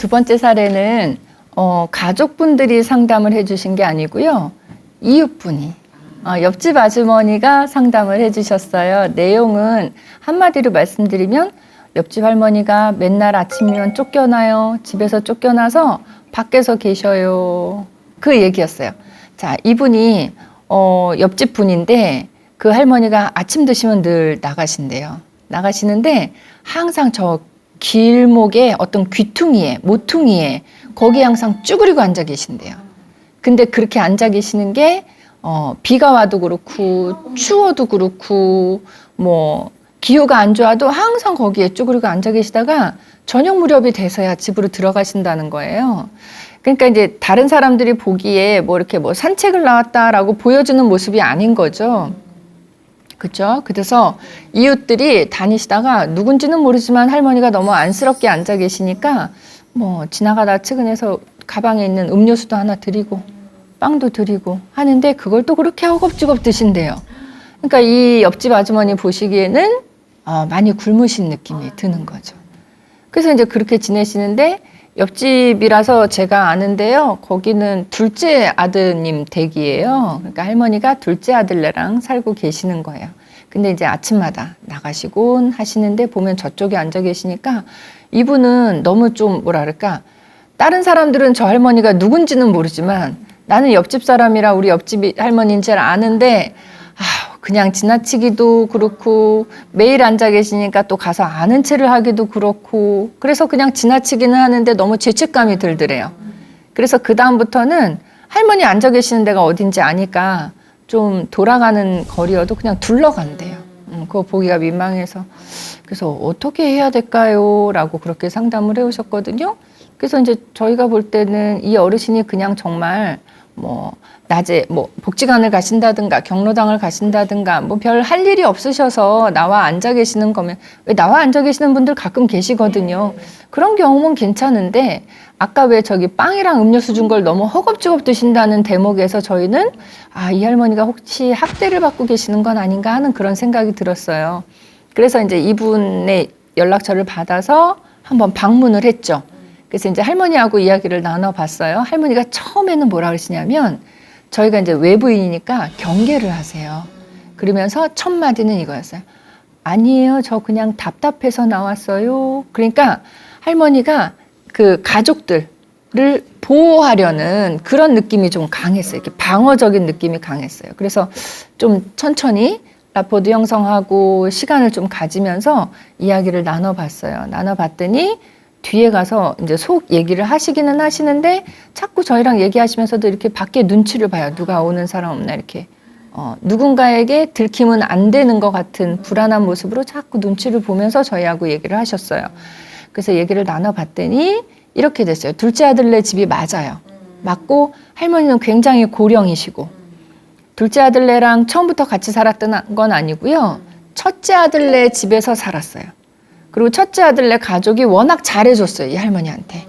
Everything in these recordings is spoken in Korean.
두 번째 사례는 가족분들이 상담을 해주신 게 아니고요. 이웃분이 옆집 아주머니가 상담을 해주셨어요. 내용은 한마디로 말씀드리면 옆집 할머니가 맨날 아침이면 쫓겨나요. 집에서 쫓겨나서 밖에서 계셔요. 그 얘기였어요. 자, 이분이 옆집 분인데 그 할머니가 아침 드시면 늘 나가신대요. 나가시는데 항상 저 길목에 어떤 귀퉁이에 모퉁이에 거기 항상 쭈그리고 앉아 계신대요. 근데 그렇게 앉아 계시는 게 비가 와도 그렇고 추워도 그렇고 뭐 기후가 안 좋아도 항상 거기에 쭈그리고 앉아 계시다가 저녁 무렵이 돼서야 집으로 들어가신다는 거예요. 그러니까 이제 다른 사람들이 보기에 뭐 이렇게 뭐 산책을 나왔다라고 보여주는 모습이 아닌 거죠. 그렇죠? 그래서 이웃들이 다니시다가 누군지는 모르지만 할머니가 너무 안쓰럽게 앉아 계시니까 뭐 지나가다 측은해서 가방에 있는 음료수도 하나 드리고 빵도 드리고 하는데 그걸 또 그렇게 허겁지겁 드신대요. 그러니까 이 옆집 아주머니 보시기에는 많이 굶으신 느낌이 드는 거죠. 그래서 이제 그렇게 지내시는데 옆집이라서 제가 아는데요. 거기는 둘째 아드님 댁이에요. 그러니까 할머니가 둘째 아들네랑 살고 계시는 거예요. 근데 이제 아침마다 나가시곤 하시는데 보면 저쪽에 앉아 계시니까 이분은 너무 좀 뭐라 그럴까. 다른 사람들은 저 할머니가 누군지는 모르지만 나는 옆집 사람이라 우리 옆집 할머니인 줄 아는데 그냥 지나치기도 그렇고 매일 앉아 계시니까 또 가서 아는 체를 하기도 그렇고 그래서 그냥 지나치기는 하는데 너무 죄책감이 들더래요. 그래서 그 다음부터는 할머니 앉아 계시는 데가 어딘지 아니까 좀 돌아가는 거리여도 그냥 둘러간대요. 그거 보기가 민망해서. 그래서 어떻게 해야 될까요? 라고 그렇게 상담을 해오셨거든요. 그래서 이제 저희가 볼 때는 이 어르신이 그냥 정말 뭐 낮에 뭐 복지관을 가신다든가 경로당을 가신다든가 뭐 별 할 일이 없으셔서 나와 앉아 계시는 거면 왜 나와 앉아 계시는 분들 가끔 계시거든요. 그런 경우는 괜찮은데 아까 왜 저기 빵이랑 음료수 준 걸 너무 허겁지겁 드신다는 대목에서 저희는 이 할머니가 혹시 학대를 받고 계시는 건 아닌가 하는 그런 생각이 들었어요. 그래서 이제 이분의 연락처를 받아서 한번 방문을 했죠. 그래서 이제 할머니하고 이야기를 나눠봤어요. 할머니가 처음에는 뭐라 그러시냐면 저희가 이제 외부인이니까 경계를 하세요. 그러면서 첫 마디는 이거였어요. 아니에요. 저 그냥 답답해서 나왔어요. 그러니까 할머니가 그 가족들을 보호하려는 그런 느낌이 좀 강했어요. 이렇게 방어적인 느낌이 강했어요. 그래서 좀 천천히 라포드 형성하고 시간을 좀 가지면서 이야기를 나눠봤어요. 나눠봤더니 뒤에 가서 이제 속 얘기를 하시기는 하시는데 자꾸 저희랑 얘기하시면서도 이렇게 밖에 눈치를 봐요. 누가 오는 사람 없나 이렇게. 누군가에게 들키면 안 되는 것 같은 불안한 모습으로 자꾸 눈치를 보면서 저희하고 얘기를 하셨어요. 그래서 얘기를 나눠봤더니 이렇게 됐어요. 둘째 아들네 집이 맞아요. 맞고 할머니는 굉장히 고령이시고 둘째 아들네랑 처음부터 같이 살았던 건 아니고요. 첫째 아들네 집에서 살았어요. 그리고 첫째 아들네 가족이 워낙 잘해줬어요. 이 할머니한테.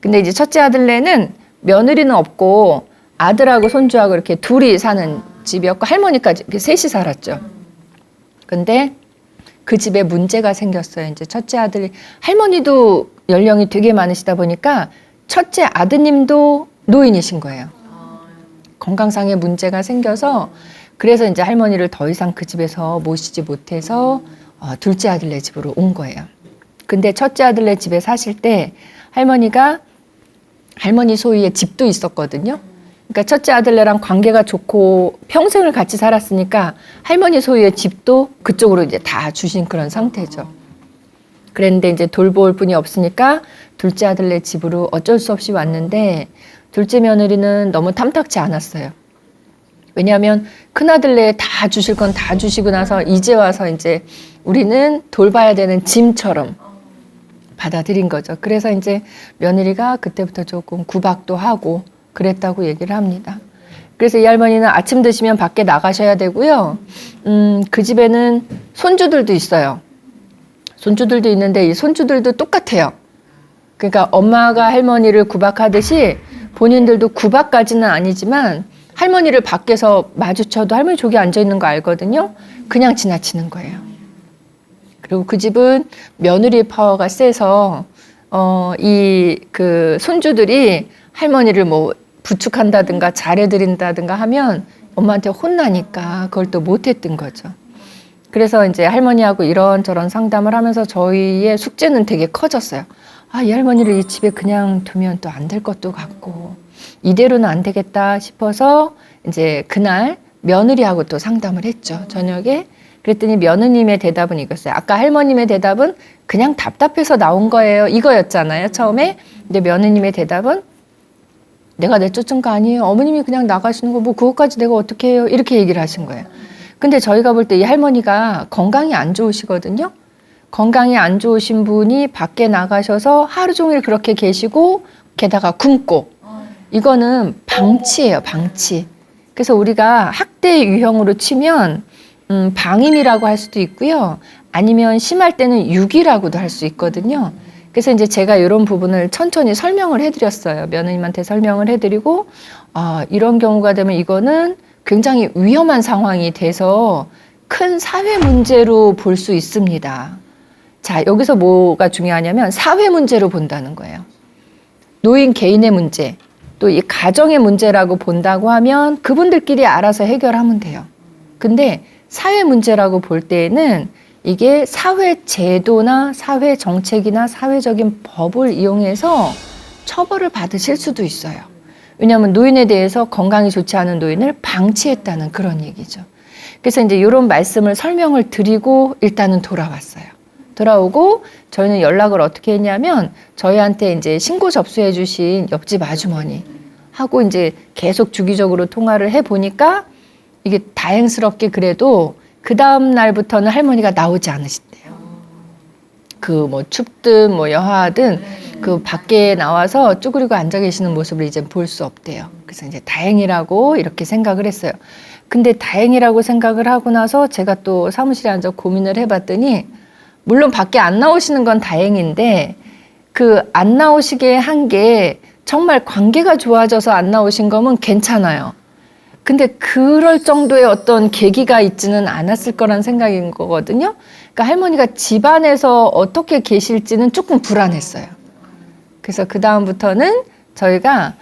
근데 이제 첫째 아들네는 며느리는 없고 아들하고 손주하고 이렇게 둘이 사는 집이었고 할머니까지 셋이 살았죠. 근데 그 집에 문제가 생겼어요. 이제 첫째 아들이 할머니도 연령이 되게 많으시다 보니까 첫째 아드님도 노인이신 거예요. 건강상의 문제가 생겨서 그래서 이제 할머니를 더 이상 그 집에서 모시지 못해서 둘째 아들네 집으로 온 거예요. 근데 첫째 아들네 집에 사실 때 할머니가 할머니 소유의 집도 있었거든요. 그러니까 첫째 아들네랑 관계가 좋고 평생을 같이 살았으니까 할머니 소유의 집도 그쪽으로 이제 다 주신 그런 상태죠. 그랬는데 이제 돌볼 분이 없으니까 둘째 아들네 집으로 어쩔 수 없이 왔는데 둘째 며느리는 너무 탐탁지 않았어요. 왜냐하면 큰아들네 다 주실 건 다 주시고 나서 이제 와서 이제 우리는 돌봐야 되는 짐처럼 받아들인 거죠. 그래서 이제 며느리가 그때부터 조금 구박도 하고 그랬다고 얘기를 합니다. 그래서 이 할머니는 아침 드시면 밖에 나가셔야 되고요. 그 집에는 손주들도 있어요. 손주들도 있는데 이 손주들도 똑같아요. 그러니까 엄마가 할머니를 구박하듯이 본인들도 구박까지는 아니지만 할머니를 밖에서 마주쳐도 할머니 저기 앉아있는 거 알거든요. 그냥 지나치는 거예요. 그리고 그 집은 며느리의 파워가 세서 이 그 손주들이 할머니를 뭐 부축한다든가 잘해드린다든가 하면 엄마한테 혼나니까 그걸 또 못했던 거죠. 그래서 이제 할머니하고 이런저런 상담을 하면서 저희의 숙제는 되게 커졌어요. 아, 이 할머니를 이 집에 그냥 두면 또 안 될 것도 같고 이대로는 안 되겠다 싶어서 이제 그날 며느리하고 또 상담을 했죠. 저녁에. 그랬더니 며느님의 대답은 이거였어요. 아까 할머님의 대답은 그냥 답답해서 나온 거예요. 이거였잖아요. 처음에. 근데 며느님의 대답은 내가 내쫓은 거 아니에요. 어머님이 그냥 나가시는 거 뭐 그것까지 내가 어떻게 해요. 이렇게 얘기를 하신 거예요. 근데 저희가 볼 때 이 할머니가 건강이 안 좋으시거든요. 건강이 안 좋으신 분이 밖에 나가셔서 하루 종일 그렇게 계시고 게다가 굶고 이거는 방치예요. 방치. 그래서 우리가 학대 유형으로 치면 방임이라고 할 수도 있고요. 아니면 심할 때는 유기라고도 할 수 있거든요. 그래서 이제 제가 이런 부분을 천천히 설명을 해드렸어요. 며느님한테 설명을 해드리고 이런 경우가 되면 이거는 굉장히 위험한 상황이 돼서 큰 사회 문제로 볼 수 있습니다. 자, 여기서 뭐가 중요하냐면 사회 문제로 본다는 거예요. 노인 개인의 문제, 또 이 가정의 문제라고 본다고 하면 그분들끼리 알아서 해결하면 돼요. 근데 사회 문제라고 볼 때에는 이게 사회 제도나 사회 정책이나 사회적인 법을 이용해서 처벌을 받으실 수도 있어요. 왜냐하면 노인에 대해서 건강이 좋지 않은 노인을 방치했다는 그런 얘기죠. 그래서 이제 이런 말씀을 설명을 드리고 일단은 돌아왔어요. 돌아오고 저희는 연락을 어떻게 했냐면 저희한테 이제 신고 접수해 주신 옆집 아주머니 하고 이제 계속 주기적으로 통화를 해 보니까 이게 다행스럽게 그래도 그 다음 날부터는 할머니가 나오지 않으신대요. 그 뭐 춥든 뭐 여하든 그 밖에 나와서 쭈그리고 앉아 계시는 모습을 이제 볼 수 없대요. 그래서 이제 다행이라고 이렇게 생각을 했어요. 근데 다행이라고 생각을 하고 나서 제가 또 사무실에 앉아 고민을 해봤더니 물론 밖에 안 나오시는 건 다행인데 그 안 나오시게 한 게 정말 관계가 좋아져서 안 나오신 거면 괜찮아요. 근데 그럴 정도의 어떤 계기가 있지는 않았을 거란 생각인 거거든요. 그러니까 할머니가 집안에서 어떻게 계실지는 조금 불안했어요. 그래서 그 다음부터는 저희가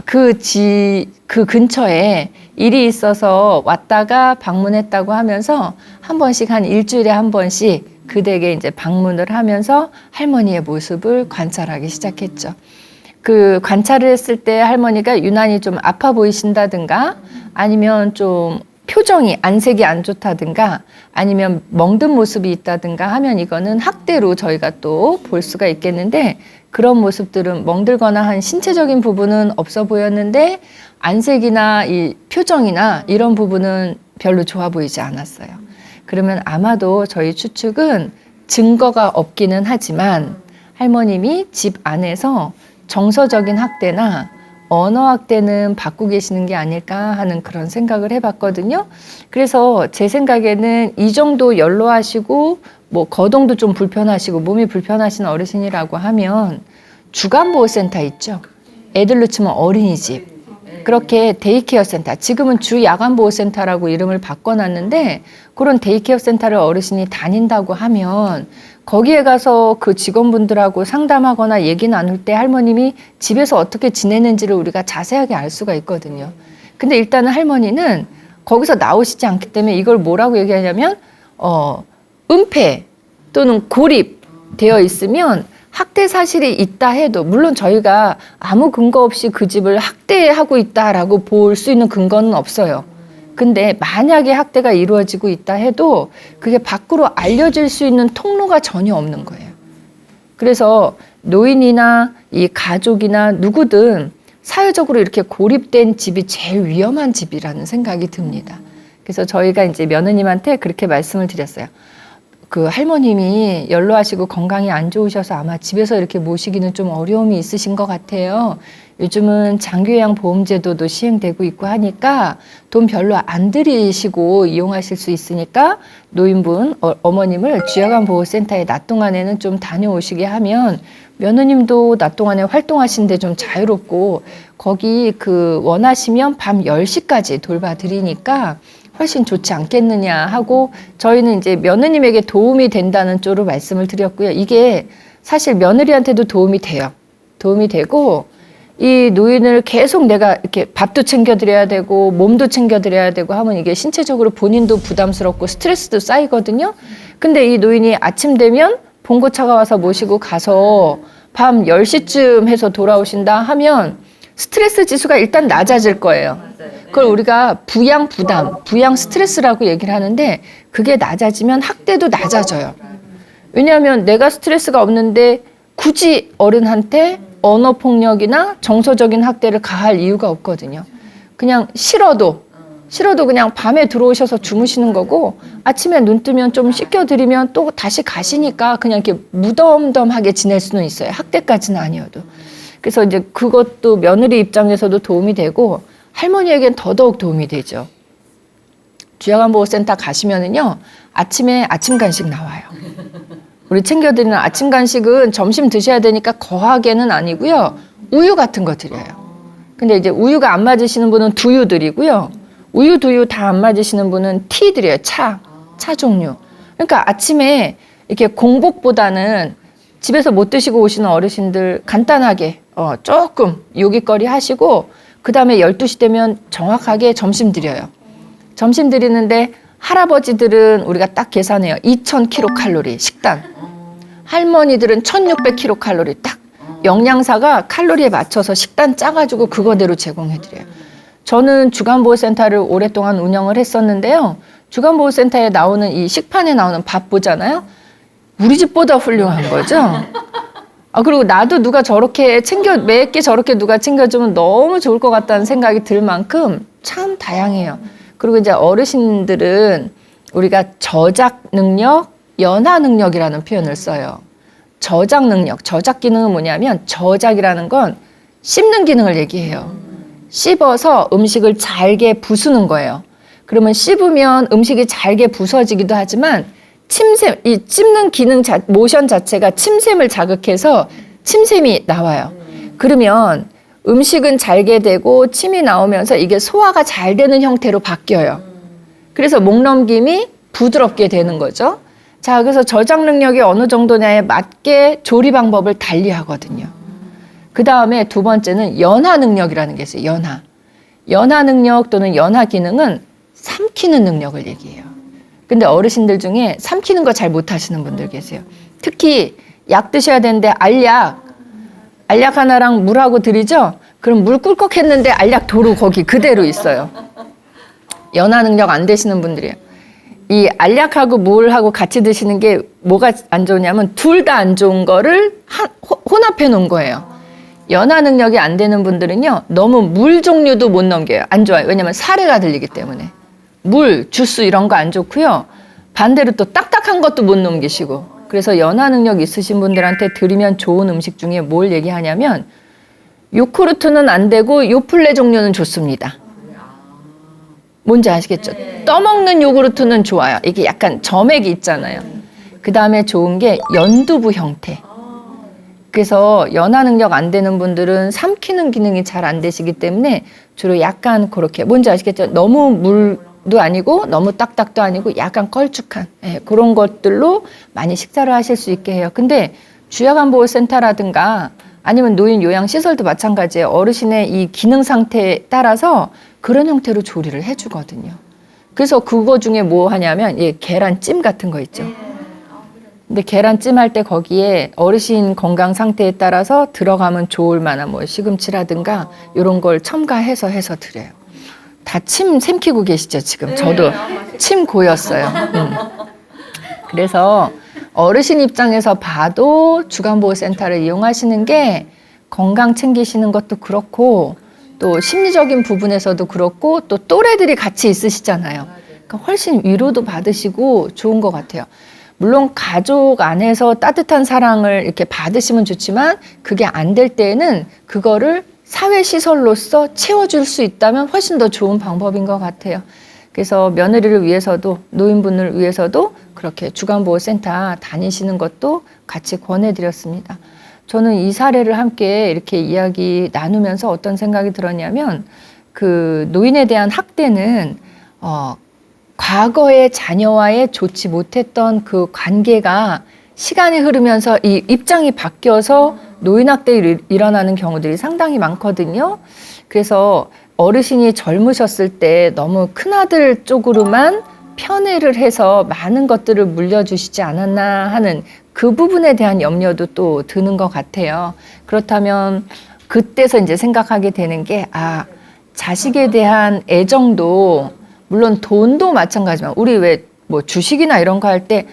그 근처에 일이 있어서 왔다가 방문했다고 하면서 한 번씩 한 일주일에 한 번씩 그 댁에 이제 방문을 하면서 할머니의 모습을 관찰하기 시작했죠. 그 관찰을 했을 때 할머니가 유난히 좀 아파 보이신다든가 아니면 좀 표정이 안색이 안 좋다든가 아니면 멍든 모습이 있다든가 하면 이거는 학대로 저희가 또 볼 수가 있겠는데 그런 모습들은 멍들거나 한 신체적인 부분은 없어 보였는데 안색이나 이 표정이나 이런 부분은 별로 좋아 보이지 않았어요. 그러면 아마도 저희 추측은 증거가 없기는 하지만 할머님이 집 안에서 정서적인 학대나 언어 학대는 받고 계시는 게 아닐까 하는 그런 생각을 해봤거든요. 그래서 제 생각에는 이 정도 연로하시고 뭐 거동도 좀 불편하시고 몸이 불편하신 어르신이라고 하면 주간보호센터 있죠. 애들로 치면 어린이집. 그렇게 데이케어 센터, 지금은 주야간보호센터라고 이름을 바꿔놨는데 그런 데이케어 센터를 어르신이 다닌다고 하면 거기에 가서 그 직원분들하고 상담하거나 얘기 나눌 때 할머님이 집에서 어떻게 지내는지를 우리가 자세하게 알 수가 있거든요. 근데 일단은 할머니는 거기서 나오시지 않기 때문에 이걸 뭐라고 얘기하냐면 은폐 또는 고립되어 있으면 학대 사실이 있다 해도 물론 저희가 아무 근거 없이 그 집을 학대하고 있다라고 볼 수 있는 근거는 없어요. 근데 만약에 학대가 이루어지고 있다 해도 그게 밖으로 알려질 수 있는 통로가 전혀 없는 거예요. 그래서 노인이나 이 가족이나 누구든 사회적으로 이렇게 고립된 집이 제일 위험한 집이라는 생각이 듭니다. 그래서 저희가 이제 며느님한테 그렇게 말씀을 드렸어요. 그 할머님이 연로하시고 건강이 안 좋으셔서 아마 집에서 이렇게 모시기는 좀 어려움이 있으신 것 같아요. 요즘은 장기요양보험제도도 시행되고 있고 하니까 돈 별로 안 들이시고 이용하실 수 있으니까 노인분, 어머님을 주야간보호센터에 낮 동안에는 좀 다녀오시게 하면 며느님도 낮 동안에 활동하시는데 좀 자유롭고 거기 그 원하시면 밤 10시까지 돌봐드리니까 훨씬 좋지 않겠느냐 하고 저희는 이제 며느님에게 도움이 된다는 쪽으로 말씀을 드렸고요. 이게 사실 며느리한테도 도움이 돼요. 도움이 되고 이 노인을 계속 내가 이렇게 밥도 챙겨드려야 되고 몸도 챙겨드려야 되고 하면 이게 신체적으로 본인도 부담스럽고 스트레스도 쌓이거든요. 근데 이 노인이 아침 되면 봉고차가 와서 모시고 가서 밤 10시쯤 해서 돌아오신다 하면 스트레스 지수가 일단 낮아질 거예요. 그걸 우리가 부양 부담, 부양 스트레스라고 얘기를 하는데 그게 낮아지면 학대도 낮아져요. 왜냐하면 내가 스트레스가 없는데 굳이 어른한테 언어폭력이나 정서적인 학대를 가할 이유가 없거든요. 그냥 싫어도 그냥 밤에 들어오셔서 주무시는 거고 아침에 눈 뜨면 좀 씻겨드리면 또 다시 가시니까 그냥 이렇게 무덤덤하게 지낼 수는 있어요. 학대까지는 아니어도. 그래서 이제 그것도 며느리 입장에서도 도움이 되고 할머니에겐 더더욱 도움이 되죠. 주야간보호센터 가시면은요, 아침에 아침 간식 나와요. 우리 챙겨드리는 아침 간식은 점심 드셔야 되니까 거하게는 아니고요. 우유 같은 거 드려요. 근데 이제 우유가 안 맞으시는 분은 두유 드리고요. 우유, 두유 다 안 맞으시는 분은 티 드려요. 차 종류. 그러니까 아침에 이렇게 공복보다는 집에서 못 드시고 오시는 어르신들 간단하게 조금 요깃거리 하시고 그 다음에 12시 되면 정확하게 점심 드려요. 점심 드리는데 할아버지들은 우리가 딱 계산해요. 2000kcal 식단. 할머니들은 1600kcal 딱 영양사가 칼로리에 맞춰서 식단 짜가지고 그거대로 제공해드려요. 저는 주간보호센터를 오랫동안 운영을 했었는데요. 주간보호센터에 나오는 이 식판에 나오는 밥 보잖아요. 우리 집보다 훌륭한 거죠. 그리고 나도 누가 저렇게 몇 개 저렇게 누가 챙겨주면 너무 좋을 것 같다는 생각이 들 만큼 참 다양해요. 그리고 이제 어르신들은 우리가 저작 능력, 연하 능력이라는 표현을 써요. 저작 능력, 저작 기능은 뭐냐면 저작이라는 건 씹는 기능을 얘기해요. 씹어서 음식을 잘게 부수는 거예요. 그러면 씹으면 음식이 잘게 부서지기도 하지만 침샘, 이 씹는 기능 모션 자체가 침샘을 자극해서 침샘이 나와요. 그러면 음식은 잘게 되고 침이 나오면서 이게 소화가 잘 되는 형태로 바뀌어요. 그래서 목 넘김이 부드럽게 되는 거죠. 자, 그래서 저장 능력이 어느 정도냐에 맞게 조리 방법을 달리 하거든요. 그 다음에 두 번째는 연하 능력이라는 게 있어요. 연하 능력 또는 연하 기능은 삼키는 능력을 얘기해요. 근데 어르신들 중에 삼키는 거 잘 못하시는 분들 계세요. 특히 약 드셔야 되는데 알약 하나랑 물하고 드리죠? 그럼 물 꿀꺽 했는데 알약 도로 거기 그대로 있어요. 연하 능력 안 되시는 분들이에요. 이 알약하고 물하고 같이 드시는 게 뭐가 안 좋으냐면 둘 다 안 좋은 거를 혼합해 놓은 거예요. 연하 능력이 안 되는 분들은요, 너무 물 종류도 못 넘겨요. 안 좋아요. 왜냐면 사례가 들리기 때문에. 물, 주스 이런 거 안 좋고요. 반대로 또 딱딱한 것도 못 넘기시고. 그래서 연하 능력 있으신 분들한테 드리면 좋은 음식 중에 뭘 얘기하냐면 요구르트는 안 되고 요플레 종류는 좋습니다. 뭔지 아시겠죠? 떠먹는 요구르트는 좋아요. 이게 약간 점액이 있잖아요. 그 다음에 좋은 게 연두부 형태. 그래서 연하 능력 안 되는 분들은 삼키는 기능이 잘 안 되시기 때문에 주로 약간 그렇게 뭔지 아시겠죠? 너무 물도 아니고 너무 딱딱도 아니고 약간 걸쭉한 그런 것들로 많이 식사를 하실 수 있게 해요. 근데 주야간보호센터라든가 아니면 노인 요양시설도 마찬가지예요. 어르신의 이 기능 상태에 따라서 그런 형태로 조리를 해주거든요. 그래서 그거 중에 뭐 하냐면 계란찜 같은 거 있죠. 근데 계란찜 할 때 거기에 어르신 건강 상태에 따라서 들어가면 좋을 만한 뭐 시금치라든가 이런 걸 첨가해서 드려요. 다 침 삼키고 계시죠 지금? 저도 침 고였어요. 그래서 어르신 입장에서 봐도 주간보호센터를 이용하시는 게 건강 챙기시는 것도 그렇고 또 심리적인 부분에서도 그렇고 또 또래들이 같이 있으시잖아요. 그러니까 훨씬 위로도 받으시고 좋은 것 같아요. 물론 가족 안에서 따뜻한 사랑을 이렇게 받으시면 좋지만 그게 안 될 때에는 그거를 사회시설로서 채워줄 수 있다면 훨씬 더 좋은 방법인 것 같아요. 그래서 며느리를 위해서도 노인분을 위해서도 그렇게 주간보호센터 다니시는 것도 같이 권해드렸습니다. 저는 이 사례를 함께 이렇게 이야기 나누면서 어떤 생각이 들었냐면 그 노인에 대한 학대는 과거의 자녀와의 좋지 못했던 그 관계가 시간이 흐르면서 이 입장이 바뀌어서 노인학대가 일어나는 경우들이 상당히 많거든요. 그래서 어르신이 젊으셨을 때 너무 큰아들 쪽으로만 편애를 해서 많은 것들을 물려주시지 않았나 하는 그 부분에 대한 염려도 또 드는 것 같아요. 그렇다면 그때서 이제 생각하게 되는 게, 자식에 대한 애정도, 물론 돈도 마찬가지지만, 우리 왜 뭐 주식이나 이런 거 할 때,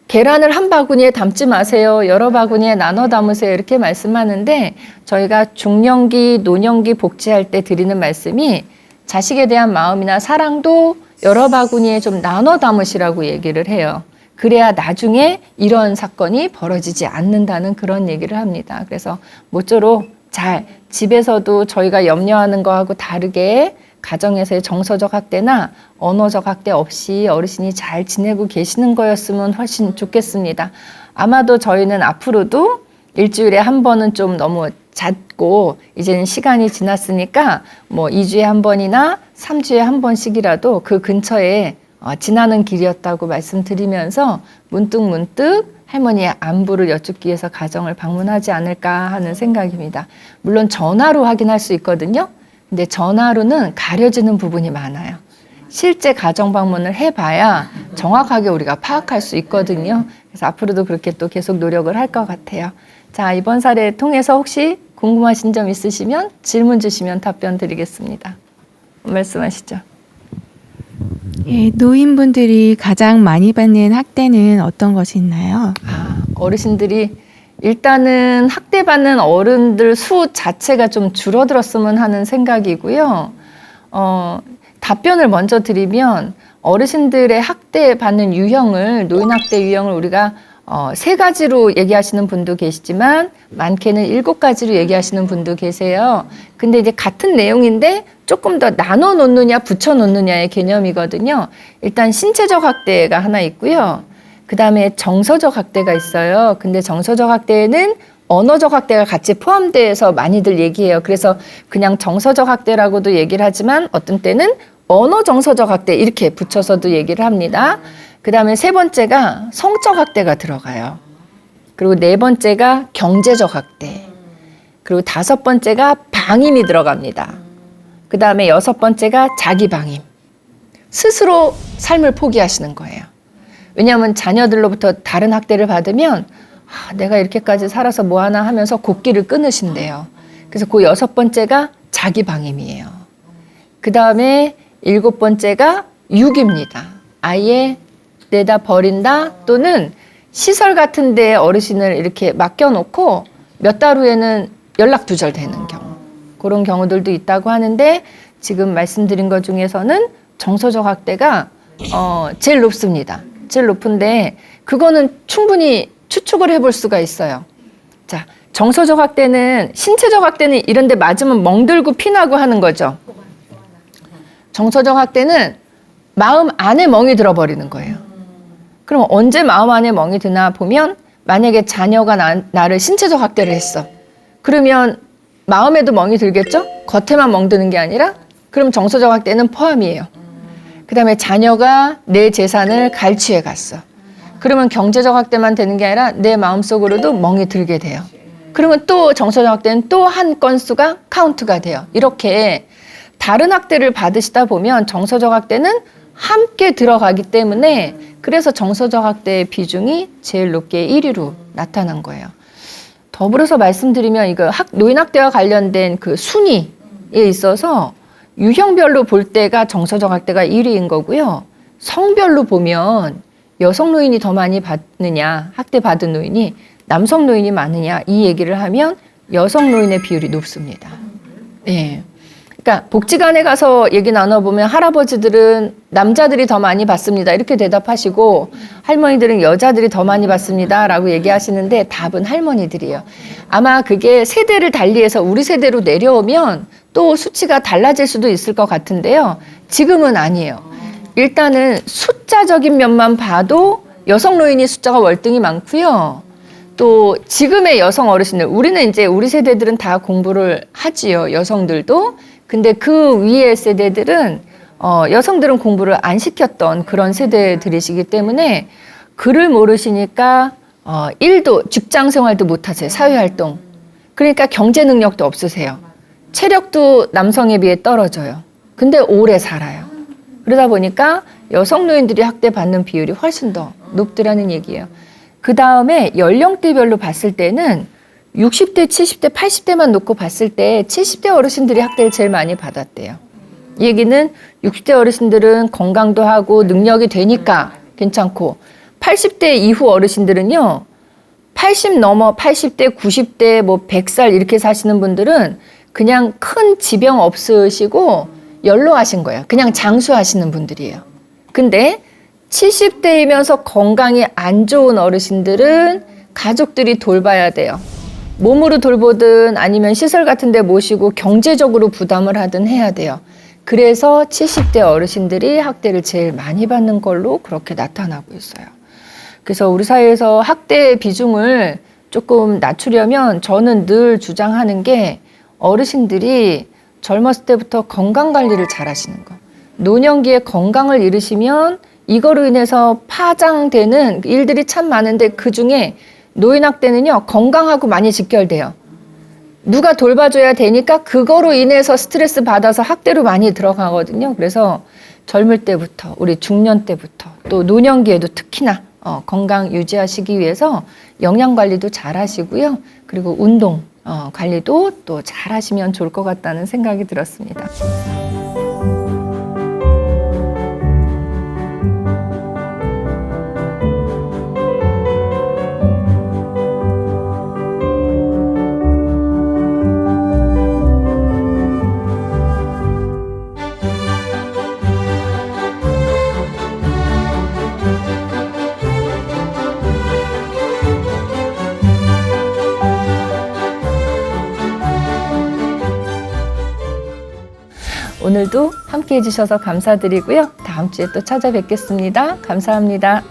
계란을 한 바구니에 담지 마세요. 여러 바구니에 나눠 담으세요. 이렇게 말씀하는데, 저희가 중년기, 노년기 복지할 때 드리는 말씀이 자식에 대한 마음이나 사랑도 여러 바구니에 좀 나눠 담으시라고 얘기를 해요. 그래야 나중에 이런 사건이 벌어지지 않는다는 그런 얘기를 합니다. 그래서 모쪼록 잘 집에서도 저희가 염려하는 거하고 다르게 가정에서의 정서적 학대나 언어적 학대 없이 어르신이 잘 지내고 계시는 거였으면 훨씬 좋겠습니다. 아마도 저희는 앞으로도 일주일에 한 번은 좀 너무 잦고 이제는 시간이 지났으니까 뭐 2주에 한 번이나 3주에 한 번씩이라도 그 근처에 지나는 길이었다고 말씀드리면서 문득 할머니의 안부를 여쭙기 위해서 가정을 방문하지 않을까 하는 생각입니다. 물론 전화로 확인할 수 있거든요. 근데 전화로는 가려지는 부분이 많아요. 실제 가정 방문을 해봐야 정확하게 우리가 파악할 수 있거든요. 그래서 앞으로도 그렇게 또 계속 노력을 할 것 같아요. 자, 이번 사례 통해서 혹시 궁금하신 점 있으시면 질문 주시면 답변 드리겠습니다. 말씀하시죠. 예, 노인분들이 가장 많이 받는 학대는 어떤 것이 있나요? 어르신들이 일단은 학대받는 어른들 수 자체가 좀 줄어들었으면 하는 생각이고요. 답변을 먼저 드리면 어르신들의 학대받는 유형을, 노인학대 유형을 우리가 3가지로 얘기하시는 분도 계시지만 많게는 7가지로 얘기하시는 분도 계세요. 근데 이제 같은 내용인데 조금 더 나눠 놓느냐 붙여 놓느냐의 개념이거든요. 일단 신체적 학대가 하나 있고요. 그 다음에 정서적 학대가 있어요. 근데 정서적 학대에는 언어적 학대가 같이 포함돼서 많이들 얘기해요. 그래서 그냥 정서적 학대라고도 얘기를 하지만 어떤 때는 언어 정서적 학대 이렇게 붙여서도 얘기를 합니다. 그 다음에 3번째가 성적 학대가 들어가요. 그리고 4번째가 경제적 학대. 그리고 5번째가 방임이 들어갑니다. 그 다음에 6번째가 자기 방임. 스스로 삶을 포기하시는 거예요. 왜냐하면 자녀들로부터 다른 학대를 받으면 내가 이렇게까지 살아서 뭐 하나 하면서 곡기를 끊으신대요. 그래서 그 6번째가 자기 방임이에요. 그 다음에 7번째가 유기입니다. 아예 내다 버린다 또는 시설 같은 데 어르신을 이렇게 맡겨놓고 몇 달 후에는 연락 두절되는 경우. 그런 경우들도 있다고 하는데 지금 말씀드린 것 중에서는 정서적 학대가 제일 높습니다. 제일 높은데 그거는 충분히 추측을 해볼 수가 있어요. 자, 정서적 학대는, 신체적 학대는 이런 데 맞으면 멍들고 피나고 하는 거죠. 정서적 학대는 마음 안에 멍이 들어버리는 거예요. 그럼 언제 마음 안에 멍이 드나 보면 만약에 자녀가 나를 신체적 학대를 했어. 그러면 마음에도 멍이 들겠죠? 겉에만 멍드는 게 아니라 그럼 정서적 학대는 포함이에요. 그 다음에 자녀가 내 재산을 갈취해 갔어. 그러면 경제적 학대만 되는 게 아니라 내 마음속으로도 멍이 들게 돼요. 그러면 또 정서적 학대는 또 한 건수가 카운트가 돼요. 이렇게 다른 학대를 받으시다 보면 정서적 학대는 함께 들어가기 때문에 그래서 정서적 학대의 비중이 제일 높게 1위로 나타난 거예요. 더불어서 말씀드리면 이거 노인학대와 관련된 그 순위에 있어서 유형별로 볼 때가 정서적 학대가 1위인 거고요. 성별로 보면 여성 노인이 더 많이 받느냐, 학대받은 노인이 남성 노인이 많으냐 이 얘기를 하면 여성 노인의 비율이 높습니다. 네. 그러니까 복지관에 가서 얘기 나눠보면 할아버지들은 남자들이 더 많이 받습니다. 이렇게 대답하시고 할머니들은 여자들이 더 많이 받습니다. 라고 얘기하시는데 답은 할머니들이에요. 아마 그게 세대를 달리해서 우리 세대로 내려오면 또 수치가 달라질 수도 있을 것 같은데요. 지금은 아니에요. 일단은 숫자적인 면만 봐도 여성 노인이 숫자가 월등히 많고요. 또 지금의 여성 어르신들, 우리는 이제 우리 세대들은 다 공부를 하지요. 여성들도. 근데 그 위의 세대들은 여성들은 공부를 안 시켰던 그런 세대들이시기 때문에 글을 모르시니까 일도 직장 생활도 못 하세요. 사회활동. 그러니까 경제 능력도 없으세요. 체력도 남성에 비해 떨어져요. 근데 오래 살아요. 그러다 보니까 여성 노인들이 학대받는 비율이 훨씬 더 높더라는 얘기예요. 그 다음에 연령대별로 봤을 때는 60대, 70대, 80대만 놓고 봤을 때 70대 어르신들이 학대를 제일 많이 받았대요. 이 얘기는 60대 어르신들은 건강도 하고 능력이 되니까 괜찮고 80대 이후 어르신들은요. 80 넘어 80대, 90대, 뭐 100살 이렇게 사시는 분들은 그냥 큰 지병 없으시고 연로하신 거예요. 그냥 장수하시는 분들이에요. 근데 70대이면서 건강이 안 좋은 어르신들은 가족들이 돌봐야 돼요. 몸으로 돌보든 아니면 시설 같은 데 모시고 경제적으로 부담을 하든 해야 돼요. 그래서 70대 어르신들이 학대를 제일 많이 받는 걸로 그렇게 나타나고 있어요. 그래서 우리 사회에서 학대의 비중을 조금 낮추려면 저는 늘 주장하는 게 어르신들이 젊었을 때부터 건강 관리를 잘 하시는 거. 노년기에 건강을 잃으시면 이거로 인해서 파장되는 일들이 참 많은데 그중에 노인학대는요, 건강하고 많이 직결돼요. 누가 돌봐줘야 되니까 그거로 인해서 스트레스 받아서 학대로 많이 들어가거든요. 그래서 젊을 때부터, 우리 중년 때부터, 또 노년기에도 특히나 건강 유지하시기 위해서 영양 관리도 잘 하시고요. 그리고 운동 관리도 또 잘 하시면 좋을 것 같다는 생각이 들었습니다. 오늘도 함께 해주셔서 감사드리고요. 다음 주에 또 찾아뵙겠습니다. 감사합니다.